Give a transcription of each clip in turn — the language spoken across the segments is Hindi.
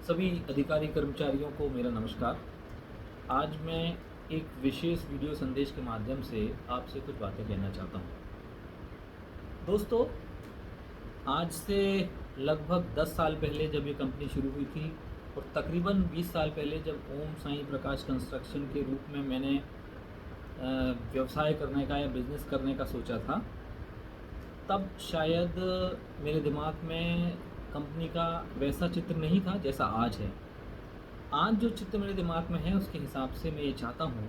सभी अधिकारी कर्मचारियों को मेरा नमस्कार। आज मैं एक विशेष वीडियो संदेश के माध्यम से आपसे कुछ बातें कहना चाहता हूँ। दोस्तों, आज से लगभग 10 साल पहले जब ये कंपनी शुरू हुई थी और तकरीबन 20 साल पहले जब ओम साईं प्रकाश कंस्ट्रक्शन के रूप में मैंने व्यवसाय करने का या बिज़नेस करने का सोचा था, तब शायद मेरे दिमाग में कंपनी का वैसा चित्र नहीं था जैसा आज है। आज जो चित्र मेरे दिमाग में है उसके हिसाब से मैं ये चाहता हूँ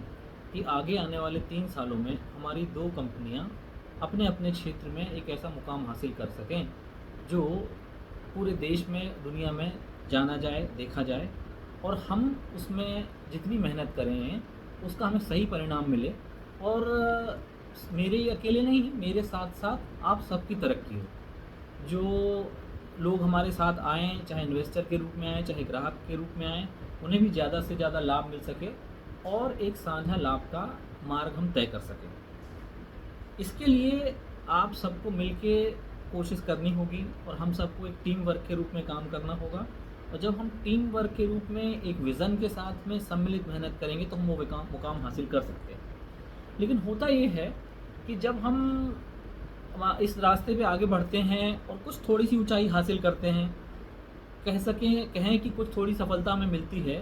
कि आगे आने वाले 3 सालों में हमारी 2 कंपनियाँ अपने अपने क्षेत्र में एक ऐसा मुकाम हासिल कर सकें जो पूरे देश में, दुनिया में जाना जाए, देखा जाए और हम उसमें जितनी मेहनत करें उसका हमें सही परिणाम मिले और मेरे ही अकेले नहीं, मेरे साथ साथ आप सबकी तरक्की हो। जो लोग हमारे साथ आएँ, चाहे इन्वेस्टर के रूप में आएँ, चाहे ग्राहक के रूप में आएँ, उन्हें भी ज़्यादा से ज़्यादा लाभ मिल सके और एक साझा लाभ का मार्ग हम तय कर सकें। इसके लिए आप सबको मिलके कोशिश करनी होगी और हम सबको एक टीम वर्क के रूप में काम करना होगा। और जब हम टीम वर्क के रूप में एक विज़न के साथ में सम्मिलित मेहनत करेंगे तो हम वो मुकाम हासिल कर सकते हैं। लेकिन होता ये है कि जब हम इस रास्ते पे आगे बढ़ते हैं और कुछ थोड़ी सी ऊंचाई हासिल करते हैं, कहें कि कुछ थोड़ी सफलता हमें मिलती है,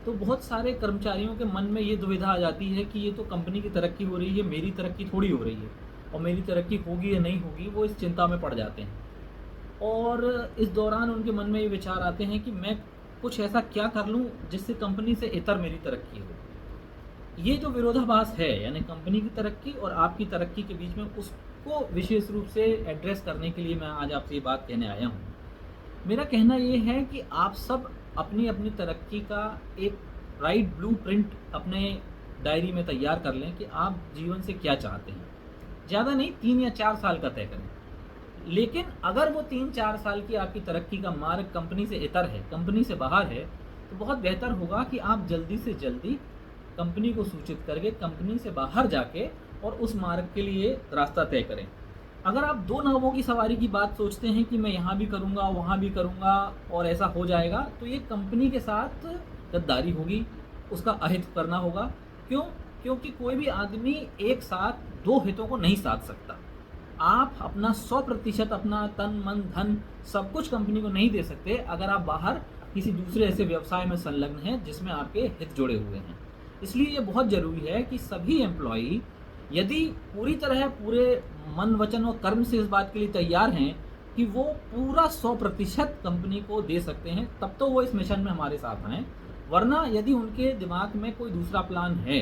तो बहुत सारे कर्मचारियों के मन में ये दुविधा आ जाती है कि ये तो कंपनी की तरक्की हो रही है, मेरी तरक्की थोड़ी हो रही है और मेरी तरक्की होगी या नहीं होगी, वो इस चिंता में पड़ जाते हैं। और इस दौरान उनके मन में ये विचार आते हैं कि मैं कुछ ऐसा क्या कर लूँ जिससे कंपनी से इतर मेरी तरक्की हो। ये जो विरोधाभास है, यानी कंपनी की तरक्की और आपकी तरक्की के बीच में, उसको विशेष रूप से एड्रेस करने के लिए मैं आज आपसे ये बात कहने आया हूँ। मेरा कहना ये है कि आप सब अपनी अपनी तरक्की का एक राइट ब्लूप्रिंट अपने डायरी में तैयार कर लें कि आप जीवन से क्या चाहते हैं। ज़्यादा नहीं, 3 या 4 साल का तय करें। लेकिन अगर वो 3-4 साल की आपकी तरक्की का मार्ग कंपनी से इतर है, कंपनी से बाहर है, तो बहुत बेहतर होगा कि आप जल्दी से जल्दी कंपनी को सूचित करके कंपनी से बाहर जाके और उस मार्ग के लिए रास्ता तय करें। अगर आप 2 नावों की सवारी की बात सोचते हैं कि मैं यहाँ भी करूँगा, वहाँ भी करूँगा और ऐसा हो जाएगा, तो ये कंपनी के साथ गद्दारी होगी, उसका अहित करना होगा। क्यों? क्योंकि कोई भी आदमी एक साथ 2 हितों को नहीं साध सकता। आप अपना 100% अपना तन, मन, धन सब कुछ कंपनी को नहीं दे सकते अगर आप बाहर किसी दूसरे ऐसे व्यवसाय में संलग्न हैं जिसमें आपके हित जुड़े हुए हैं। इसलिए ये बहुत ज़रूरी है कि सभी एम्प्लॉई यदि पूरी तरह पूरे मन, वचन और कर्म से इस बात के लिए तैयार हैं कि वो पूरा 100% कंपनी को दे सकते हैं, तब तो वो इस मिशन में हमारे साथ आएँ। वरना यदि उनके दिमाग में कोई दूसरा प्लान है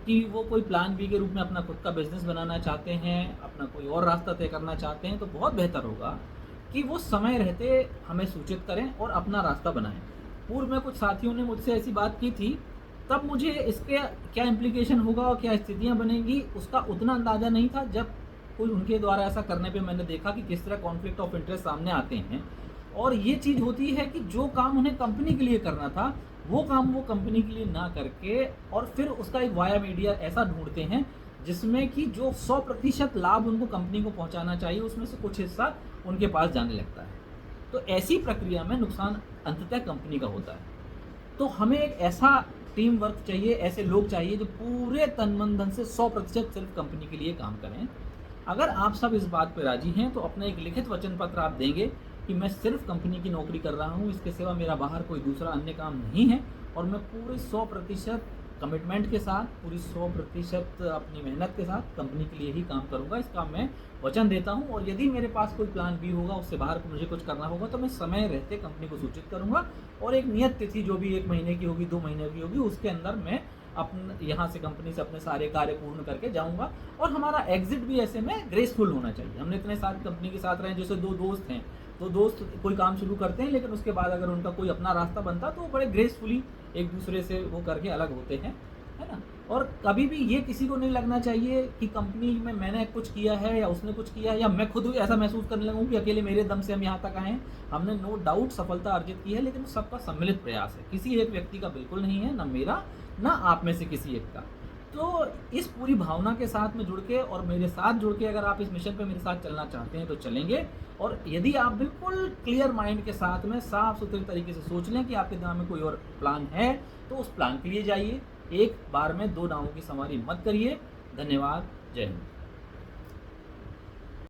कि वो कोई प्लान बी के रूप में अपना खुद का बिज़नेस बनाना चाहते हैं, अपना कोई और रास्ता तय करना चाहते हैं, तो बहुत बेहतर होगा कि वो समय रहते हमें सूचित करें और अपना रास्ता बनाएँ। पूर्व में कुछ साथियों ने मुझसे ऐसी बात की थी, तब मुझे इसके क्या इम्प्लीकेशन होगा और क्या स्थितियाँ बनेंगी उसका उतना अंदाज़ा नहीं था। जब कोई उनके द्वारा ऐसा करने पे मैंने देखा कि किस तरह कॉन्फ्लिक्ट ऑफ इंटरेस्ट सामने आते हैं और ये चीज़ होती है कि जो काम उन्हें कंपनी के लिए करना था, वो काम वो कंपनी के लिए ना करके और फिर उसका एक वाया मीडिया ऐसा ढूंढते हैं जिसमें कि जो 100% लाभ उनको कंपनी को पहुंचाना चाहिए, उसमें से कुछ हिस्सा उनके पास जाने लगता है। तो ऐसी प्रक्रिया में नुकसान अंततः कंपनी का होता है। तो हमें एक ऐसा टीम वर्क चाहिए, ऐसे लोग चाहिए जो पूरे तन मन धन से 100% सिर्फ कंपनी के लिए काम करें। अगर आप सब इस बात पे राजी हैं तो अपना एक लिखित वचन पत्र आप देंगे कि मैं सिर्फ कंपनी की नौकरी कर रहा हूँ, इसके सिवा मेरा बाहर कोई दूसरा अन्य काम नहीं है और मैं पूरे 100% कमिटमेंट के साथ, पूरी 100% अपनी मेहनत के साथ कंपनी के लिए ही काम करूँगा, इसका मैं वचन देता हूँ। और यदि मेरे पास कोई प्लान बी होगा, उससे बाहर मुझे कुछ करना होगा, तो मैं समय रहते कंपनी को सूचित करूँगा और एक नियत तिथि जो भी 1 महीने की होगी, 2 महीने की होगी, उसके अंदर मैं यहाँ से कंपनी से अपने सारे कार्य पूर्ण करके जाऊँगा। और हमारा एग्जिट भी ऐसे में ग्रेसफुल होना चाहिए। हमने इतने साल कंपनी के साथ रहे, जैसे 2 दोस्त हैं, तो दोस्त कोई काम शुरू करते हैं लेकिन उसके बाद अगर उनका कोई अपना रास्ता बनता तो वो बड़े ग्रेसफुली एक दूसरे से वो करके अलग होते हैं, है ना। और कभी भी ये किसी को नहीं लगना चाहिए कि कंपनी में मैंने कुछ किया है या उसने कुछ किया है या मैं खुद ऐसा महसूस करने लगूँ कि अकेले मेरे दम से हम यहाँ तक आए हैं। हमने नो डाउट सफलता अर्जित की है, लेकिन सबका सम्मिलित प्रयास है, किसी एक व्यक्ति का बिल्कुल नहीं है, ना मेरा ना आप में से किसी एक का। तो इस पूरी भावना के साथ में जुड़ के और मेरे साथ जुड़ के अगर आप इस मिशन पे मेरे साथ चलना चाहते हैं तो चलेंगे। और यदि आप बिल्कुल क्लियर माइंड के साथ में साफ सुथरे तरीके से सोच लें कि आपके दिमाग में कोई और प्लान है, तो उस प्लान के लिए जाइए। एक बार में 2 नावों की सवारी मत करिए। धन्यवाद। जय हिंद।